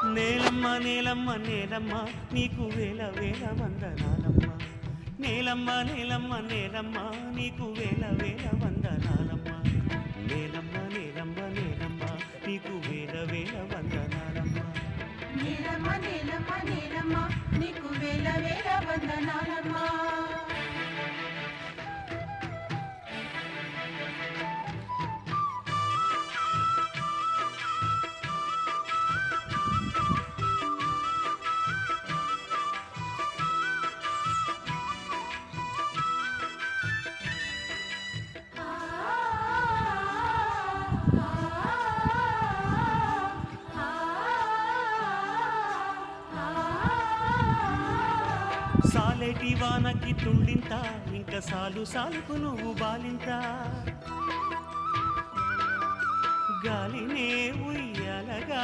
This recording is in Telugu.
నేలమ్మ నేలమ్మ నేలమ్మ నీకు వేల వేల వందనాలమ్మ. నేలమ్మ నేలమ్మ నేలమ్మ నీకు వేల వేల వందనాలమ్మ. నేలమ్మ నేలమ్మ నేలమ్మ నీకు వేల వేల వందనాలమ్మ. నేలమ్మ నేలమ్మ నేలమ్మ నీకు వేల వేల వందనాలమ్మ. సాలేటి వానకి తుండింత ఇంకా సాలు సాలుకు నువ్వు బాలింత. గాలినే ఉయ్యాలగా